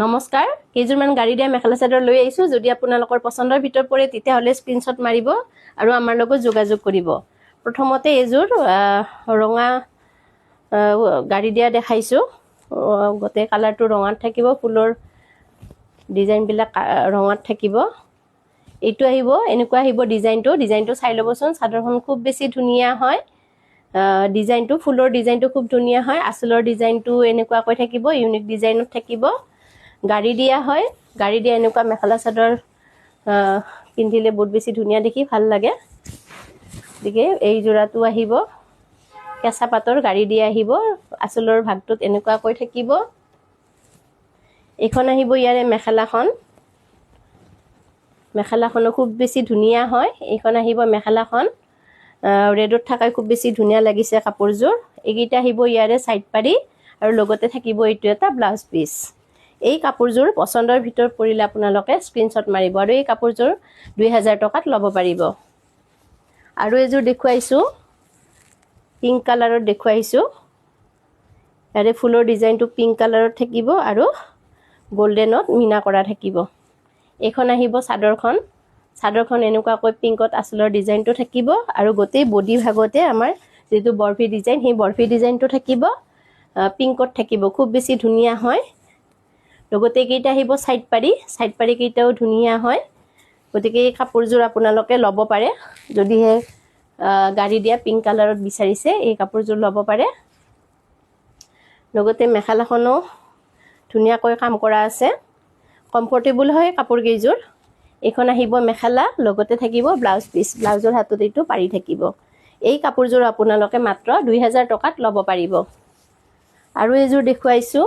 নমস্কাৰ কেইজনমান গাড়ী দিয়া মেখেলা চাদৰ লৈ আহিছো যদি আপোনালোকৰ পছন্দৰ ভিতৰ পৰে তেতিয়া হলে স্ক্ৰিনশ্বট মাৰিব আৰু আমাৰ লগত যোগাযোগ কৰিব প্ৰথমতে এজোৰ ৰঙা গাড়ী দিয়া দেখাইছো গতে কালাৰটো ৰঙাত থাকিব ফুলৰ ডিজাইন বিলাক ৰঙাত থাকিব এইটো আহিব এনেকুৱা আহিব ডিজাইনটো চাই লবচোন চাদৰখন খুব বেছি ধুনিয়া হয় ডিজাইনটো ফুলৰ ডিজাইনটো খুব ধুনিয়া হয় আসলৰ ডিজাইনটো এনেকুৱা কৈ থাকিব ইউনিক ডিজাইনত থাকিব গাড়ী দিয়া হয় গাড়ী দিয়া এনেকুৱা মেখেলা চাদৰ পিন্ধিলে বহুত বেছি ধুনিয়া দেখি ভাল লাগে দিকে এই জোৰাটো আহিব কেঁচা পাতৰ গাড়ী দিয়া আহিব আসলৰ ভাগটোত এনেকুৱা কৈ থাকিব এখন আহিব ইয়াৰে মেখেলাখনো খুব বেছি ধুনিয়া হয় এইখন আহিব মেখেলাখন ৰেডত থাকাই খুব বেছি ধুনিয়া লাগিছে কাপোৰজোৰ এইগিটা আহিব ইয়াৰে সাইড পাৰি আৰু লগতে থাকিব এইটো এটা ব্লাউজ পিস এই কাপোৰজোৰ পছন্দৰ ভিতৰ পৰিলে আপোনালোকে স্ক্ৰিনশ্বট মাৰিব আৰু এই কাপোৰজোৰ 2000 টকাত ল'ব পাৰিব আৰু এজোৰ দেখুৱাইছো পিংক কালাৰত দেখুৱাইছো ইয়াৰে ফুলৰ ডিজাইনটো পিংক কালাৰত থাকিব আৰু গোল্ডেনত মিনা কৰা থাকিব এখন আহিব চাদৰখন এনেকুৱাকৈ পিংকত আসলৰ ডিজাইনটো থাকিব আৰু গোটেই বডি ভাগতে আমাৰ যেটো বৰফি ডিজাইন সেই বৰফি ডিজাইনটো থাকিব পিংকত থাকিব খুব বেছি ধুনিয়া হয় লগতে কেইটা আহিব সাইড পাৰি কেইটাও ধুনিয়া হয় গতিকে এই কাপোৰজোৰ আপোনালোকে ল'ব পাৰে যদি হে গাড়ী দিয়া পিংক কালাৰত বিচাৰিছে এই কাপোৰজোৰ ল'ব পাৰে লগতে মেখেলাখনো ধুনিয়াকৈ কাম কৰা আছে কমফৰ্টেবল হয় কাপোৰ কেইজোৰ এখন আহিব মেখেলা লগতে থাকিব ব্লাউজ পিস ব্লাউজৰ হাতত এইটো পাৰি থাকিব এই কাপোৰজোৰ আপোনালোকে মাত্ৰ 2000 টকাত ল'ব পাৰিব আৰু এজোৰ দেখুৱাইছো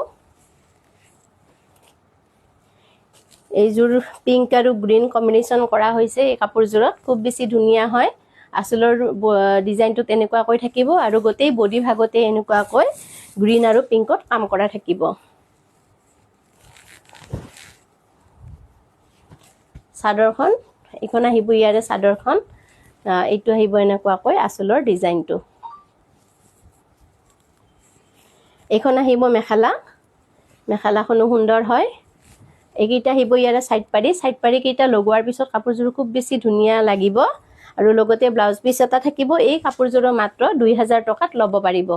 এইজোৰ পিংক আৰু গ্ৰীন কম্বিনেশন কৰা হৈছে এই কাপোৰজোৰত খুব বেছি ধুনিয়া হয় আসলৰ ডিজাইনটো তেনেকুৱা কৈ থাকিব আৰু গোটেই বডি ভাগতে এনেকুৱা কৈ গ্ৰীন আৰু পিংকত কাম কৰা থাকিব চাদৰখন এখন আহিব ইয়াৰে চাদৰখন এইটো আহিব এনেকুৱা কৈ আসলৰ ডিজাইনটো এখন আহিব মেখেলাখনো সুন্দৰ হয় এইগিটা আহিব ইয়াৰে সাইড পাৰি কেইটা লগোৱাৰ পিছত কাপোৰজোৰ খুব বেছি ধুনিয়া লাগিব আৰু লগতে ব্লাউজ পিস এটা থাকিব এই কাপোৰজোৰ মাত্ৰ 2000 টকাত ল'ব পাৰিব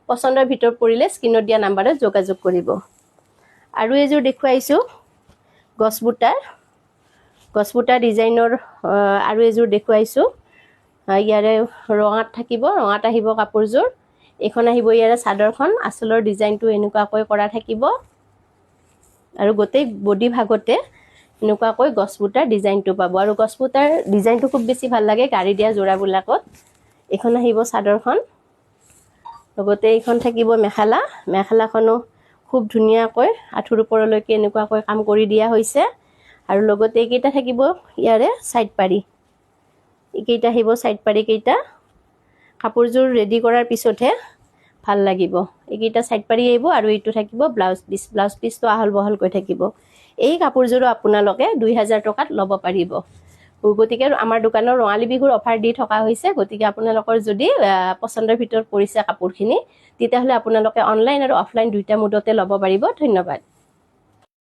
পছন্দৰ ভিতৰ পৰিলে স্ক্ৰিনত দিয়া নম্বৰত যোগাযোগ কৰিব আৰু এজোৰ দেখুৱাইছো গছবুটা ডিজাইনৰ আৰু এজোৰ দেখুৱাইছো ইয়াৰে ৰঙাত থাকিব ৰঙাত আহিব কাপোৰজোৰ এখন আহিব ইয়াৰে চাদৰখন আসলৰ ডিজাইনটো এনেকুৱাকৈ কৰা থাকিব আৰু গোটেই বডি ভাগতে এনেকুৱাকৈ গছবুটাৰ ডিজাইনটো পাব আৰু গছবুটাৰ ডিজাইনটো খুব বেছি ভাল লাগে গাড়ী দিয়া জোৰাবিলাকত এখন আহিব চাদৰখন লগতে এইখন থাকিব মেখেলাখনো খুব ধুনিয়াকৈ আঁঠুৰ ওপৰলৈকে এনেকুৱাকৈ কাম কৰি দিয়া হৈছে আৰু লগতে এইকেইটা থাকিব ইয়াৰে সাইড পাৰি এইকেইটা আহিব সাইড পাৰি কেইটা কাপোৰজোৰ ৰেডি কৰাৰ পিছতহে ভাল লাগিব এইকেইটা সাইড পাৰি আহিব আৰু এইটো থাকিব ব্লাউজ পিসটো আহল বহল কৈ থাকিব এই কাপোৰজোৰ আপোনালোকে 2000 টকাত ল'ব পাৰিব গতিকে আমাৰ দোকানৰ ৰঙালী বিহুৰ অফাৰ দি থকা হৈছে গতিকে আপোনালোকৰ যদি পছন্দৰ ভিতৰ পৰিছে কাপোৰখিনি তেতিয়া হলে আপোনালোকে অনলাইন আৰু অফলাইন দুইটা মোডতে ল'ব পাৰিব ধন্যবাদ